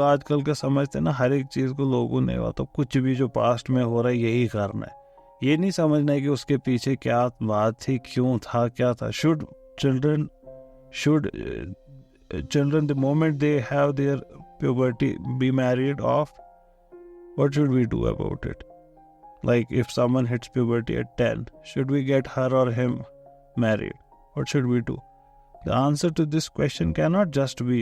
आजकल के समझते हैं ना हर एक चीज़ को लोगों ने, तो कुछ भी जो पास्ट में हो रहा है यही करना है, ये नहीं समझना है कि उसके पीछे क्या बात थी, क्यों था, क्या था. Children the moment they have their puberty be married off? What should we do about it? Like if someone hits puberty at 10, should we get her or him married? What should we do? The answer to this question cannot just be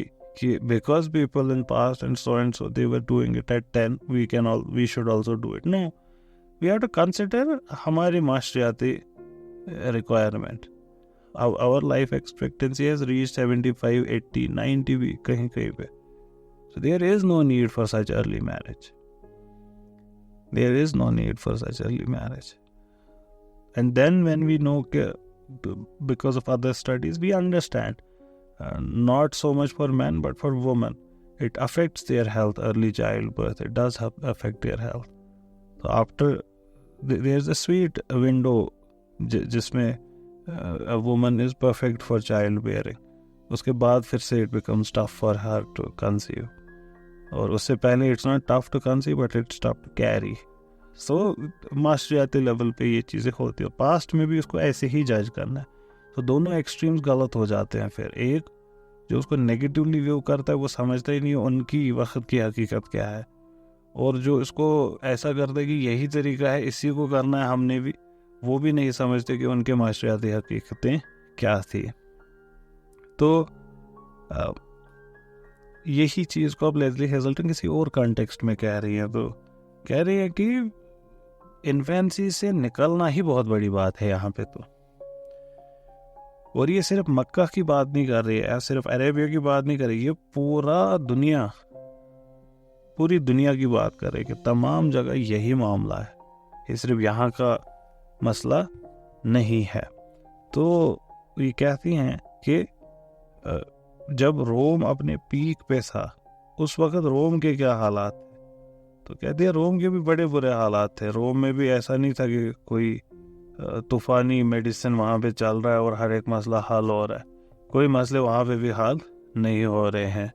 because people in past and so they were doing it at 10, we should also do it. No, we have to consider हमारी माशरियाती requirement. Our life expectancy has reached 75, 80, 90 भी कहीं पे. So there is no need for such early marriage. There is no need for such early marriage. And then when we know, because of other studies, we understand, not so much for men, but for women, it affects their health, early childbirth. It does affect their health. So after, there's a sweet window जिसमें a woman is perfect for childbearing. उसके बाद फिर से it becomes tough for her to conceive. और उससे पहले it's not tough to conceive, but it's tough to carry. So मास्टरियाती level पे ये चीज़ें होती है. पास्ट में भी उसको ऐसे ही जज करना है. तो दोनों एक्सट्रीम्स गलत हो जाते हैं. फिर एक जो उसको नेगेटिवली व्यू करता है वो समझता ही नहीं उनकी वक्त की हकीकत क्या है, और जो इसको ऐसा करता है कि यही तरीका है, इसी को करना है हमने भी, वो भी नहीं समझते कि उनके माशरियाती हकीकतें क्या थी. तो यही चीज़ को अब लेस्ली हेजल्टन किसी और कॉन्टेक्स्ट में कह रही है. तो कह रही है कि इन्फेंसी से निकलना ही बहुत बड़ी बात है यहाँ पे. तो और ये सिर्फ मक्का की बात नहीं कर रही है, सिर्फ अरेबिया की बात नहीं कर रही, ये पूरी दुनिया की बात कर रही है कि तमाम जगह यही मामला है. ये सिर्फ यहाँ का मसला नहीं है. तो ये कहती हैं कि जब रोम अपने पीक पे था उस वक्त रोम के क्या हालात थे. तो कहती है रोम के भी बड़े बुरे हालात थे. रोम में भी ऐसा नहीं था कि कोई तूफानी मेडिसिन वहाँ पे चल रहा है और हर एक मसला हल हो रहा है. कोई मसले वहाँ पे भी हल नहीं हो रहे हैं.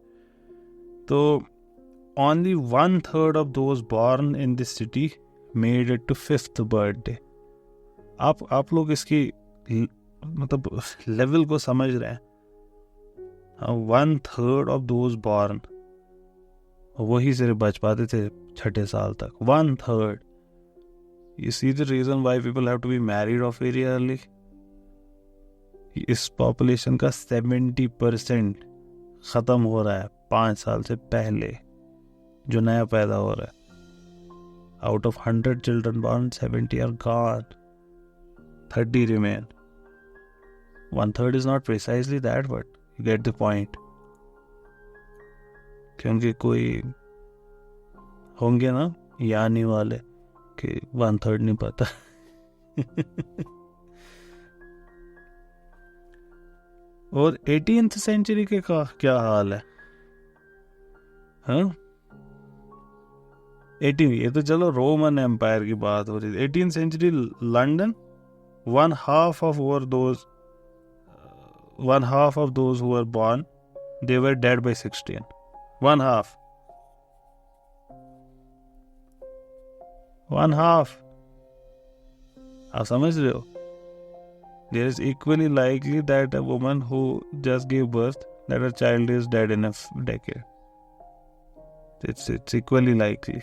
तो only 1/3 of those born in this city made it to 5th birthday. आप लोग इसकी मतलब लेवल को समझ रहे हैं. 1/3 of those born, वही सिर्फ बच पाते थे 6 साल तक. 1/3. You see the reason why people have to be married off very early? इस पॉपुलेशन का 70% खत्म हो रहा है 5 साल से पहले, जो नया पैदा हो रहा है. Out of 100 children born, 70 are gone. 30 remain. 1/3 is not precisely that, but you get the point. क्योंकि कोई होंगे ना यानी वाले कि 1/3 नहीं पता. और 18th सेंचुरी के का क्या हाल है? हाँ 18, ये तो चलो रोमन एम्पायर की बात हो रही थी. 18th century London, one half of those who were born, they were dead by 16. One half. आप समझ रहे हो? There is equally likely that a woman who just gave birth, that her child is dead in a decade. It's equally likely.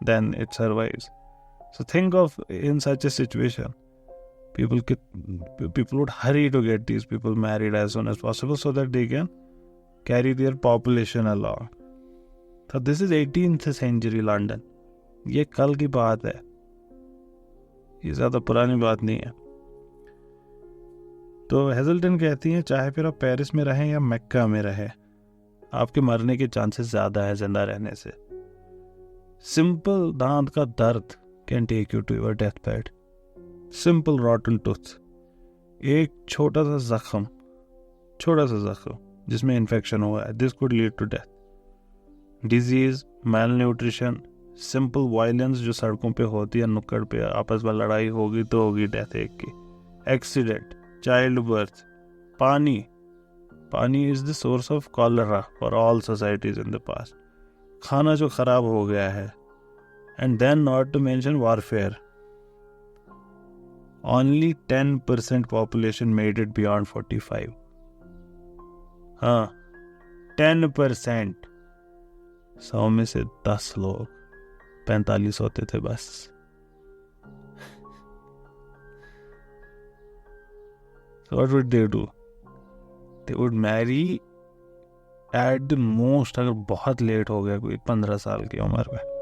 Then it survives. So think of in such a situation, people would hurry to get these people married as soon as possible so that they can carry their population along. So this is 18th century London. ये कल की बात है, ये ज़्यादा पुरानी बात नहीं है. तो हेजल्टन कहती हैं चाहे फिर आप पेरिस में रहें या मक्का में रहें, आपके मरने के चांसेस ज़्यादा है जिंदा रहने से. सिंपल दांत का दर्द can take you to your death bed. Simple rotten tooth, एक छोटा सा जख्म जिसमें इन्फेक्शन हुआ है, this could lead to death. Disease, malnutrition, simple violence जो सड़कों पे होती है, नुक्कड़ पे आपस में लड़ाई होगी तो होगी डेथ एक की. Accident, child birth, pani is the source of cholera for all societies in the past. खाना जो खराब हो गया है, and then not to mention warfare. Only 10% population made it beyond 45. हाँ, 10%. 100 में से 10 लोग, 45 होते थे बस. So what would they do? They would marry at the most, अगर बहुत लेट हो गया कोई 15 साल की उम्र में,